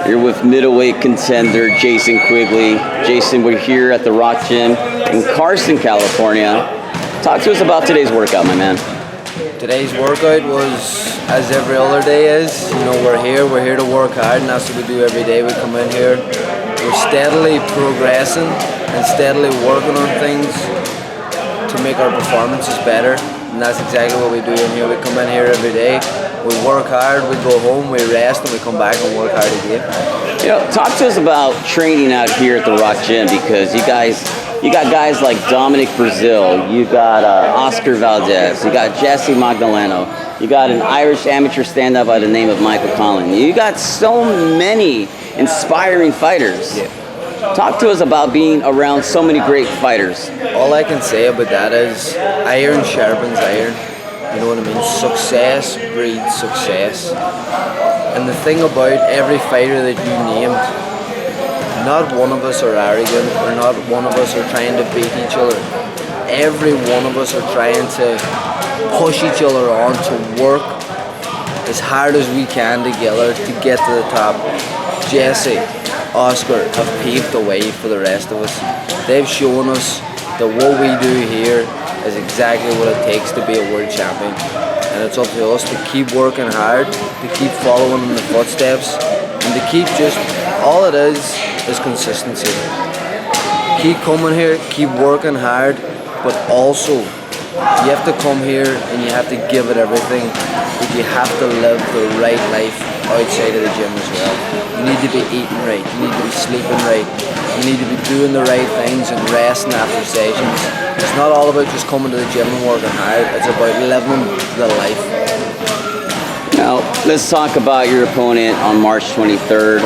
You're with middleweight contender Jason Quigley. Jason, we're here at the Rock Gym in Carson, California. Talk to us about today's workout, my man. Today's workout was as every other day is. You know, we're here to work hard, and that's what we do every day. We come in here, we're steadily progressing and steadily working on things to make our performances better. And that's exactly what we do in here. We come in here every day, we work hard, we go home, we rest, and we come back and work hard again. You know, talk to us about training out here at the Rock Gym, because you got guys like Dominic Brazil, you got Oscar Valdez, you got Jesse Magdaleno, you got an Irish amateur stand-up by the name of Michael Collin. You got so many inspiring fighters. Yeah. Talk to us about being around so many great fighters. All I can say about that is iron sharpens iron. You know what I mean? Success breeds success. And the thing about every fighter that you named, not one of us are arrogant, or not one of us are trying to beat each other. Every one of us are trying to push each other on to work as hard as we can together to get to the top. Jesse, Oscar have paved the way for the rest of us. They've shown us that what we do here is exactly what it takes to be a world champion. And it's up to us to keep working hard, to keep following in the footsteps, and to keep just, all it is consistency. Keep coming here, keep working hard, but also you have to come here and you have to give it everything, but you have to live the right life outside of the gym as well. You need to be eating right, you need to be sleeping right, you need to be doing the right things and resting after sessions. It's not all about just coming to the gym and working hard, it's about living the life. Now, let's talk about your opponent on March 23rd.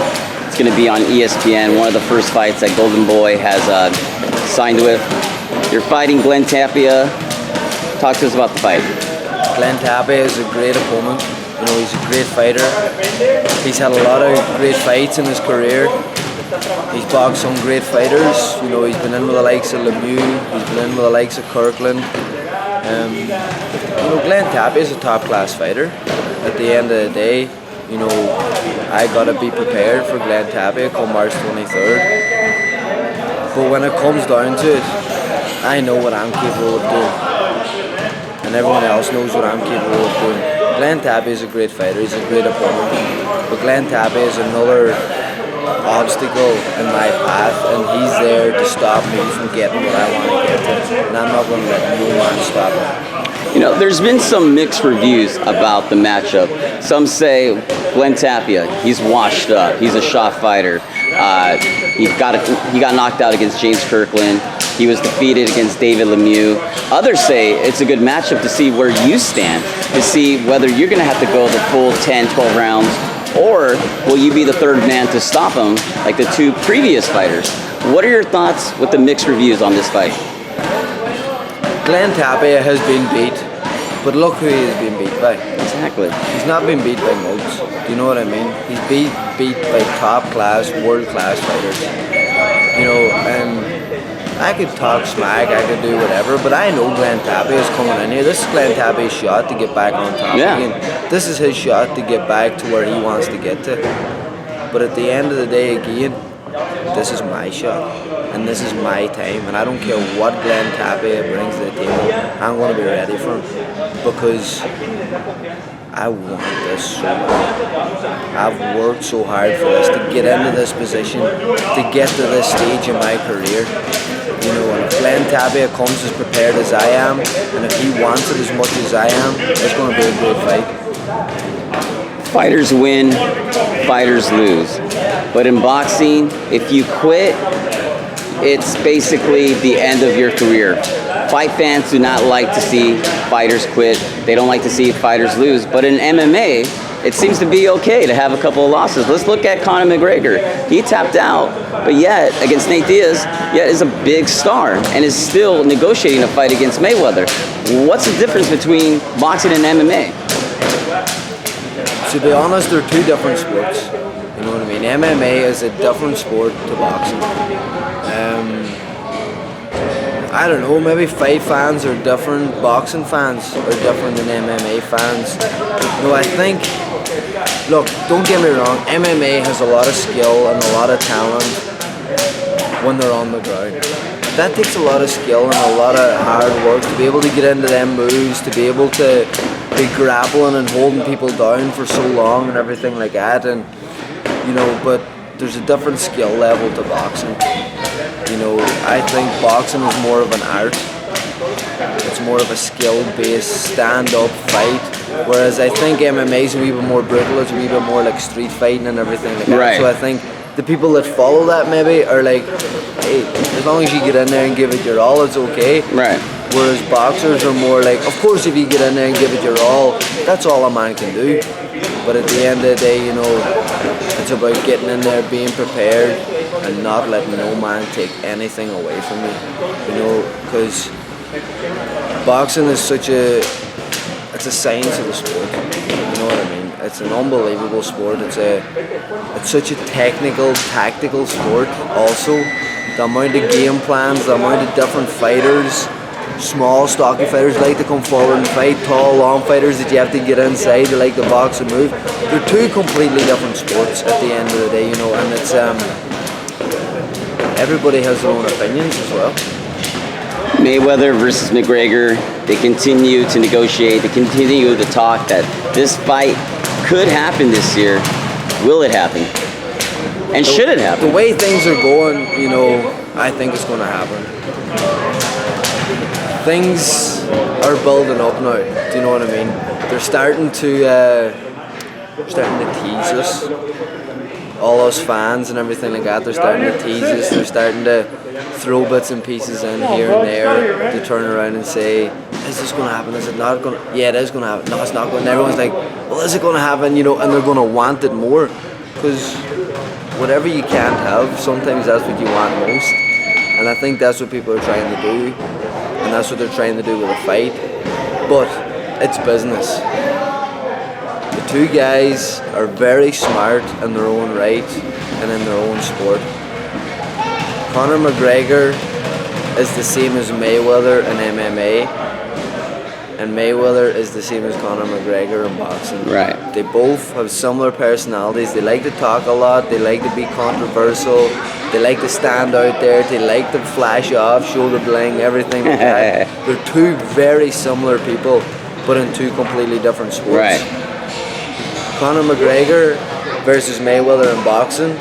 It's going to be on ESPN, one of the first fights that Golden Boy has signed with. You're fighting Glenn Tapia. Talk to us about the fight. Glenn Tapia is a great opponent. You know, he's a great fighter. He's had a lot of great fights in his career. He's boxed some great fighters. You know, he's been in with the likes of Lemieux. He's been in with the likes of Kirkland. You know, Glenn Tapia is a top-class fighter. At the end of the day, you know, I gotta be prepared for Glenn Tapia come March 23rd. But when it comes down to it, I know what I'm capable of doing. And everyone else knows what I'm capable of doing. Glenn Tapia is a great fighter, he's a great opponent. But Glenn Tapia is another obstacle in my path, and he's there to stop me from getting what I want to get to. And I'm not going to let no man stop me. You know, there's been some mixed reviews about the matchup. Some say Glenn Tapia, he's washed up, he's a shot fighter. He got knocked out against James Kirkland. He was defeated against David Lemieux. Others say it's a good matchup to see where you stand, to see whether you're going to have to go the full 10, 12 rounds, or will you be the third man to stop him like the two previous fighters? What are your thoughts with the mixed reviews on this fight? Glenn Tapia has been beat, but look who he has been beat by. Exactly. He's not been beat by mugs. Do you know what I mean? He's beat by top-class, world-class fighters. You know, and I could talk smack, I could do whatever, but I know Glenn Tapia is coming in here. This is Glenn Tapia's shot to get back on top again. This is his shot to get back to where he wants to get to. But at the end of the day, again, this is my shot, and this is my time, and I don't care what Glenn Tapia brings to the table, I'm going to be ready for him, because I want this so much. I've worked so hard for this, to get into this position, to get to this stage in my career. You know, and if Glenn Tapia comes as prepared as I am, and if he wants it as much as I am, it's going to be a great fight. Fighters win, fighters lose. But in boxing, if you quit, it's basically the end of your career. Fight fans do not like to see fighters quit. They don't like to see fighters lose. But in MMA, it seems to be okay to have a couple of losses. Let's look at Conor McGregor. He tapped out, but yet, against Nate Diaz, yet is a big star and is still negotiating a fight against Mayweather. What's the difference between boxing and MMA? To be honest, they're two different sports. You know what I mean? MMA is a different sport to boxing. I don't know, maybe fight fans are different, boxing fans are different than MMA fans. No, I think look, don't get me wrong, MMA has a lot of skill and a lot of talent when they're on the ground. That takes a lot of skill and a lot of hard work to be able to get into them moves, to be able to be grappling and holding people down for so long and everything like that. And you know, but there's a different skill level to boxing. You know, I think boxing is more of an art. It's more of a skill-based stand-up fight, whereas I think MMA is a wee bit more brutal. It's a wee bit more like street fighting and everything like that. Right. So I think the people that follow that maybe are like, hey, as long as you get in there and give it your all, it's okay. Right. Whereas boxers are more like, of course, if you get in there and give it your all, that's all a man can do. But at the end of the day, you know, it's about getting in there, being prepared, and not letting no man take anything away from you. You know, because boxing is it's a science of the sport. You know what I mean? It's an unbelievable sport. It's such a technical, tactical sport. Also, the amount of game plans, the amount of different fighters. Small, stocky fighters like to come forward and fight. Tall, long fighters that you have to get inside. They like to box and move. They're two completely different sports at the end of the day, you know. And it's everybody has their own opinions as well. Mayweather versus McGregor. They continue to negotiate. They continue to talk that this fight could happen this year. Will it happen? And should it happen? The way things are going, you know, I think it's going to happen. Things are building up now. Do you know what I mean? They're starting to tease us. All us fans and everything like that. They're starting to tease us. They're starting to throw bits and pieces in here and there to turn around and say, "Is this going to happen? Is it not going to? Yeah, it is going to happen. No, it's not going." And everyone's like, "Well, is it going to happen?" You know, and they're going to want it more because whatever you can't have, sometimes that's what you want most. And I think that's what people are trying to do. And that's what they're trying to do with a fight. But it's business. The two guys are very smart in their own right and in their own sport. Conor McGregor is the same as Mayweather in MMA. And Mayweather is the same as Conor McGregor in boxing. Right. They both have similar personalities. They like to talk a lot. They like to be controversial. They like to stand out there. They like to flash off, shoulder bling, everything like that. They're two very similar people, but in two completely different sports. Right. Conor McGregor versus Mayweather in boxing,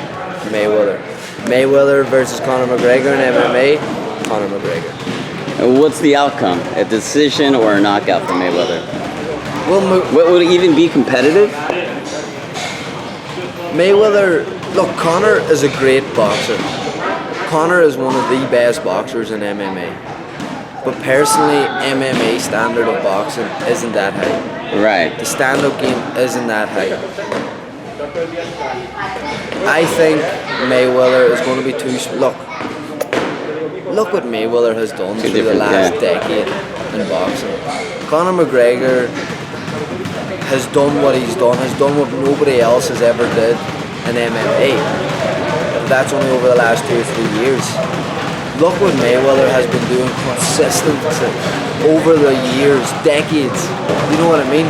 Mayweather. Mayweather versus Conor McGregor in MMA, Conor McGregor. And what's the outcome? A decision or a knockout for Mayweather? Well, What would it even be competitive? Mayweather, look, Conor is a great boxer. Conor is one of the best boxers in MMA. But personally, MMA standard of boxing isn't that high. Right. The stand-up game isn't that high. I think Mayweather is going to be too... Look what Mayweather has done through the last decade in boxing. Conor McGregor has done what he's done, has done what nobody else has ever did in MMA. That's only over the last 2 or 3 years. Look what Mayweather has been doing consistently over the years, decades. You know what I mean?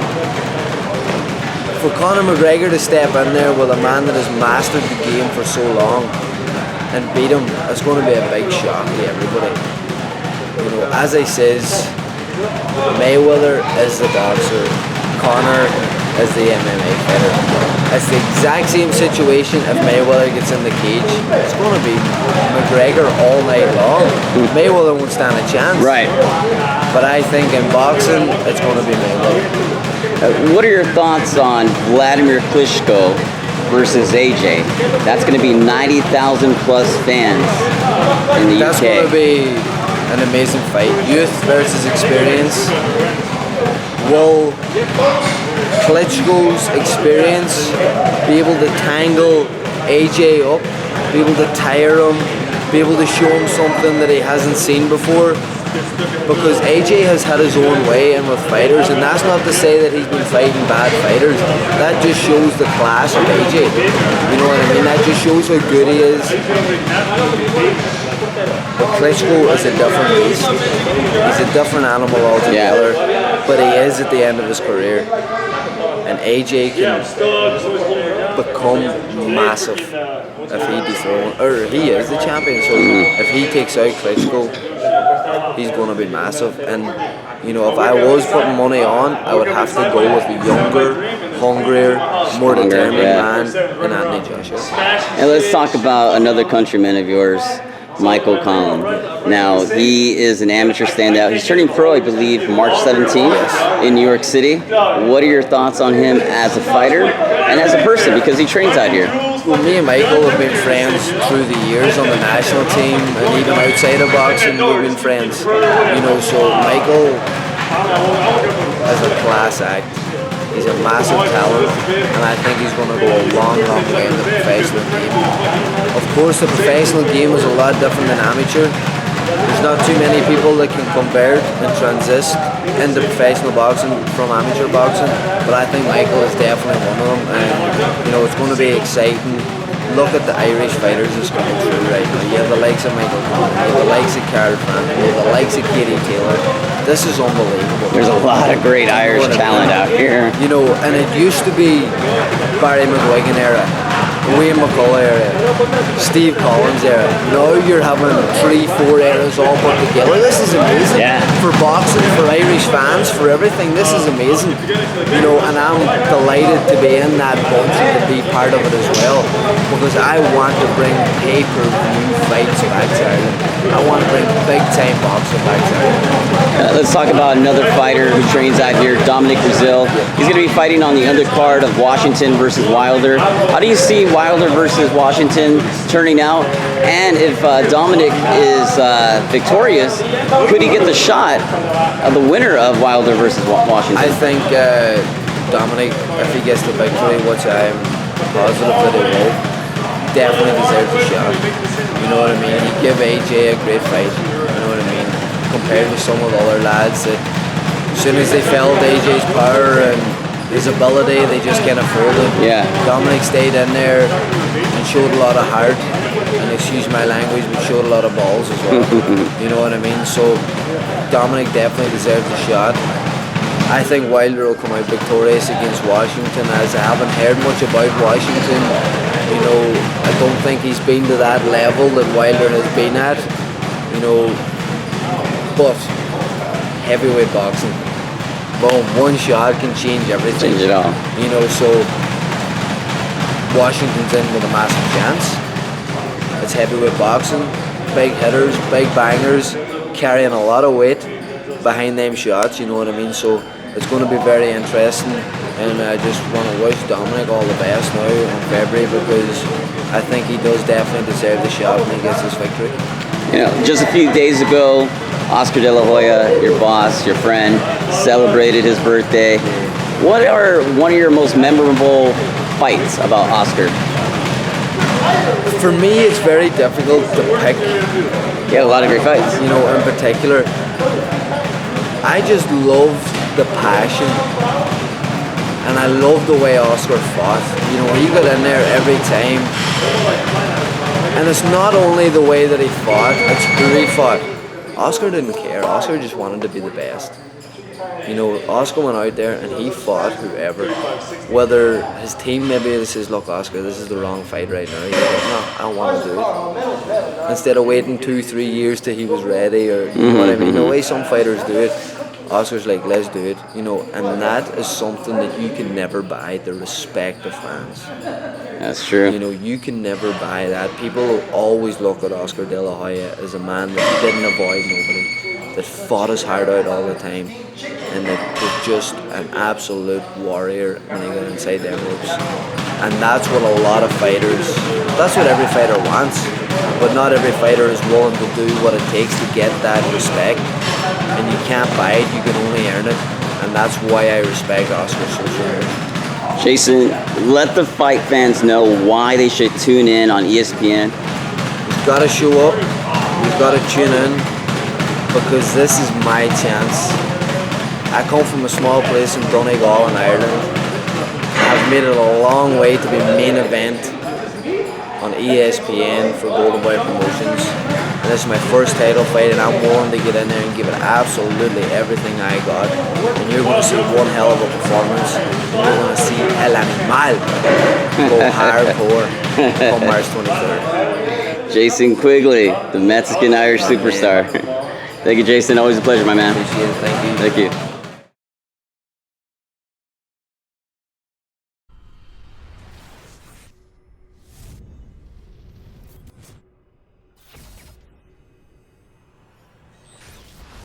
For Conor McGregor to step in there with a man that has mastered the game for so long and beat him, it's going to be a big shock to everybody. You know, as I says, Mayweather is the boxer, Conor is the MMA fighter. It's the exact same situation if Mayweather gets in the cage. It's going to be McGregor all night long. Mayweather won't stand a chance. Right. But I think in boxing, it's going to be Mayweather. What are your thoughts on Vladimir Klitschko versus AJ? That's going to be 90,000 plus fans in the That's UK. going to be an amazing fight. Youth versus experience. Will Klitschko's experience be able to tangle AJ up, be able to tire him, be able to show him something that he hasn't seen before? Because AJ has had his own way in with fighters, and that's not to say that he's been fighting bad fighters. That just shows the class of AJ. You know what I mean? That just shows how good he is. But Klitschko is a different beast. He's a different animal altogether. Yeah. but he is at the end of his career, and AJ can become massive if he dethrones, or he is the champion. So if he takes out Klitschko, he's going to be massive. And you know, if I was putting money on, I would have to go with a younger, hungrier, more determined man than Anthony Joshua. And let's talk about another countryman of yours, Michael Collin. Now, he is an amateur standout. He's turning pro, I believe, March 17th in New York City. What are your thoughts on him as a fighter and as a person, because he trains out here? Well, me and Michael have been friends through the years on the national team, and even outside of boxing, we've been friends. You know, so Michael is a class act. He's a massive talent, and I think he's going to go a long, long way in the professional game. Of course, the professional game is a lot different than amateur. There's not too many people that can convert and transit into professional boxing from amateur boxing, but I think Michael is definitely one of them, and you know, it's going to be exciting. Look at the Irish fighters that's coming through right now. You have the likes of Michael Collin, you have the likes of Carl Frampton, you have the likes of Katie Taylor. This is unbelievable. There's a lot of great Irish talent out here. You know, and it used to be Barry McGuigan era, Wayne McCullough era, Steve Collins era. Now you're having 3-4 eras all put together. This is amazing. Yeah. For boxing, for Irish fans, for everything. This is amazing. You know, and I'm delighted to be in that bunch and to be part of it as well, because I want to bring pay-per-view fights back to Ireland. I want to bring big-time boxing back to Ireland. Let's talk about another fighter who trains out here, Dominic Brazil. He's going to be fighting on the undercard of Washington versus Wilder. How do you see Wilder versus Washington turning out? And if Dominic is victorious, could he get the shot of the winner of Wilder versus Washington? I think Dominic, if he gets the victory, which I'm positive that he will, definitely deserves a shot. You know what I mean? He give AJ a great fight. You know what I mean? Compared to some of the other lads that, as soon as they felt AJ's power and his ability, they just can't afford it. Yeah. Dominic stayed in there and showed a lot of heart, and excuse my language, but showed a lot of balls as well. You know what I mean? So Dominic definitely deserves a shot. I think Wilder will come out victorious against Washington, as I haven't heard much about Washington. You know, I don't think he's been to that level that Wilder has been at. You know, but heavyweight boxing, boom, one shot can change everything. Change it all. You know, so Washington's in with a massive chance. It's heavyweight boxing, big hitters, big bangers, carrying a lot of weight behind them shots, you know what I mean? So it's going to be very interesting, and I just want to wish Dominic all the best now in February, because I think he does definitely deserve the shot when he gets his victory. You know, just a few days ago, Oscar De La Hoya, your boss, your friend, celebrated his birthday. What are one of your most memorable fights about Oscar? For me, it's very difficult to pick. He had a lot of great fights. You know, in particular, I just love the passion, and I love the way Oscar fought. You know, he got in there every time, and it's not only the way that he fought, it's who he fought. Oscar didn't care. Oscar just wanted to be the best. You know, Oscar went out there and he fought whoever. Whether his team maybe says, look, Oscar, this is the wrong fight right now. He's like, no, I want to do it. Instead of waiting 2-3 years till he was ready, or you know what I mean? The way some fighters do it, Oscar's like, let's do it. You know, and that is something that you can never buy, the respect of fans. That's true. You know, you can never buy that. People always look at Oscar De La Hoya as a man that didn't avoid nobody, that fought his heart out all the time, and that was just an absolute warrior when he got inside their ropes. And that's what a lot of fighters, that's what every fighter wants, but not every fighter is willing to do what it takes to get that respect. And you can't buy it, you can only earn it, and that's why I respect Oscar so much. Jason, let the fight fans know why they should tune in on ESPN. You've got to show up, you've got to tune in, because this is my chance. I come from a small place in Donegal in Ireland. I've made it a long way to be main event on ESPN for Golden Boy Promotions. And this is my first title fight, and I'm willing to get in there and give it absolutely everything I got. And you're going to see one hell of a performance. And you're going to see El Animal go hardcore on March 23rd. Jason Quigley, the Mexican-Irish superstar. Thank you, Jason. Always a pleasure, my man. Appreciate it. Thank you. Thank you.